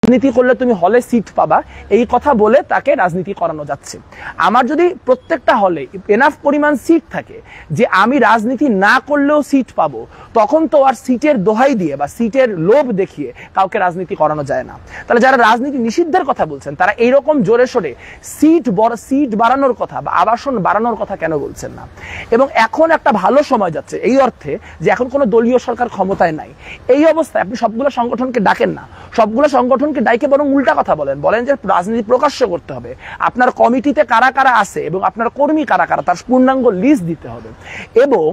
রাজনীতি করলে তুমি হলে সিট পাবা এই কথা বলে তাকে রাজনীতি করানো যাচ্ছে। আমার যদি প্রত্যেকটা হলে এনাফ পরিমাণ সিট থাকে যে আমি রাজনীতি না করলেও সিট পাবো, তখন তো আর সিটের দোহাই দিয়ে বা সিটের লোভ দেখিয়ে কাউকে রাজনীতি করানো যায় না। তাহলে যারা রাজনীতি নিষিদ্ধের কথা বলছেন তারা এইরকম জোরে সোরে সিট বাড়ানোর কথা বা আবাসন বাড়ানোর কথা কেন বলছেন না? এবং এখন একটা ভালো সময় যাচ্ছে এই অর্থে যে এখন কোনো দলীয় সরকার ক্ষমতায় নাই। এই অবস্থায় আপনি সবগুলো সংগঠনকে ডাকেন না, সবগুলো সংগঠনকে ডাইকে বরং উল্টা কথা বলেন যে রাজনীতি প্রকাশ্য করতে হবে, আপনার কমিটিতে কারা কারা আছে এবং আপনার কর্মী কারা কারা তার পূর্ণাঙ্গ লিস্ট দিতে হবে, এবং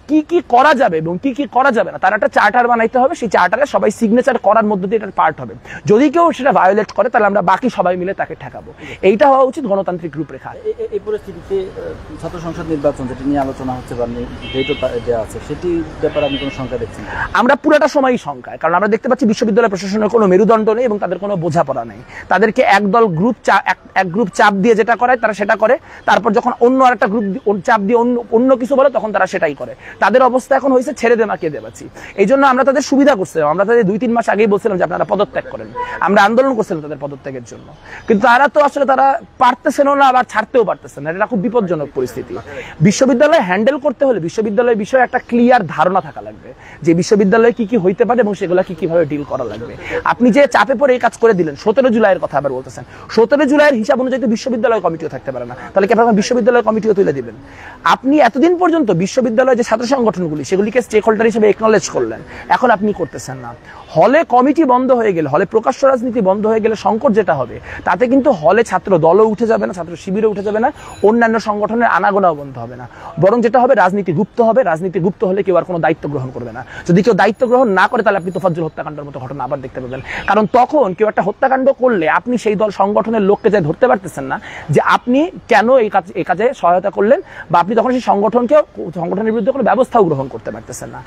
কি কি করা যাবে এবং কি কি করা যাবে না তার একটা চার্টার বানাইতে হবে। সেই চার্টারে সবাই সিগনেচার করার মধ্য দিয়ে এটার পার্ট হবে। যদি কেউ সেটা ভায়োলেট করে তাহলে আমরা বাকি সবাই মিলে তাকে ঠেকাবো। এইটা হওয়া উচিত গণতান্ত্রিক রূপরেখা। এই পরিস্থিতিতে ছাত্র সংসদ নির্বাচন যেটি নিয়ে আলোচনা হচ্ছে বা ডেটও দেওয়া আছে, সেটি ব্যাপারে আমি কোনো শঙ্কা দেখছি না। আমরা পুরোটা সময়ই শঙ্কায়, কারণ আমরা দেখতে পাচ্ছি বিশ্ববিদ্যালয় প্রশাসনের কোনো মেরুদণ্ড নেই এবং তাদের কোনো বোঝাপড়া নেই। তাদেরকে একদল এক গ্রুপ চাপ দিয়ে যেটা করে তারা সেটা করে, তারপর যখন অন্য আরেকটা গ্রুপ চাপ দিয়ে অন্য কিছু বলে তখন তারা সেটাই করে। তাদের অবস্থা এখন হয়েছে ছেড়ে দে মাকে দেবাচ্ছি। এই জন্য আমরা তাদের সুবিধা করছিলাম, আমরা তাদের 2-3 মাস আগেই বলছিলাম যে আপনারা পদত্যাগ করেন, আমরা আন্দোলন করছিলাম তাদের পদত্যাগের জন্য, কিন্তু তারা তো আসলে তারা পারতেছেন না, আবার ছাড়তেও পারতেছেন না। এটা খুব বিপজ্জনক পরিস্থিতি। বিশ্ববিদ্যালয় হ্যান্ডেল করতে হলে বিশ্ববিদ্যালয়ের বিষয়ে একটা ক্লিয়ার ধারণা থাকা লাগবে যে বিশ্ববিদ্যালয়ে কি কি হইতে পারে এবং সেগুলো কি কিভাবে ডিল করা লাগবে। আপনি যে চাপে পড়ে এই কাজ করে দিলেন, 17 জুলাইয়ের কথা আবার বলতেছেন, 17 জুলাইয়ের হিসাব অনুযায়ী তো বিশ্ববিদ্যালয় কমিটিও থাকতে পারে না, তাহলে কি আপনারা বিশ্ববিদ্যালয় কমিটিও তুলে দিবেন? আপনি এতদিন পর্যন্ত বিশ্ববিদ্যালয়ের যে ছাত্র সংগঠনগুলি সেগুলিকে স্টেক হোল্ডার হিসেবে একনলেজ করলেন, এখন আপনি করতেছেন না। হলে কমিটি বন্ধ হয়ে গেলে, হলে প্রকাশ্য রাজনীতি বন্ধ হয়ে গেলে সংকট যেটা হবে তাতে কিন্তু হলে ছাত্র দলও উঠে যাবে না, ছাত্র শিবিরও উঠে যাবে না, অন্যান্য সংগঠনের আনাগোনাও বন্ধ হবে না, বরং যেটা হবে রাজনীতি গুপ্ত হবে। রাজনীতি গুপ্ত হলে কেউ আর কোনো দায়িত্ব গ্রহণ করবে না। যদি কেউ দায়িত্ব গ্রহণ না করে তাহলে আপনি তোফাজ্জল হত্যাকাণ্ডের মতো ঘটনা আবার দেখতে পাবেন। কারণ তখন কেউ একটা হত্যাকাণ্ড করলে আপনি সেই দল সংগঠনের লোককে যাই ধরতে পারতেছেন না যে আপনি কেন এই কাজে সহায়তা করলেন, বা আপনি তখন সেই সংগঠনের বিরুদ্ধে কোনো ব্যবস্থাও গ্রহণ করতে পারতেছেন না।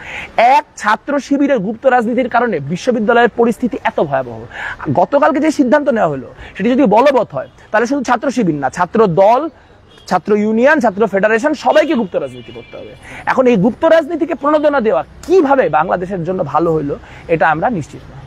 এক ছাত্র শিবিরের গুপ্ত রাজনীতির কারণে বিশ্ববিদ্যালয়ের পরিস্থিতি এত ভয়াবহ। গতকালকে যে সিদ্ধান্ত নেওয়া হলো সেটি যদি বলবৎ হয় তাহলে শুধু ছাত্র শিবির না, ছাত্র দল, ছাত্র ইউনিয়ন, ছাত্র ফেডারেশন সবাইকে গুপ্ত রাজনীতি করতে হবে। এখন এই গুপ্ত রাজনীতিকে প্রণোদনা দেওয়া কিভাবে বাংলাদেশের জন্য ভালো হইলো এটা আমরা নিশ্চিত না।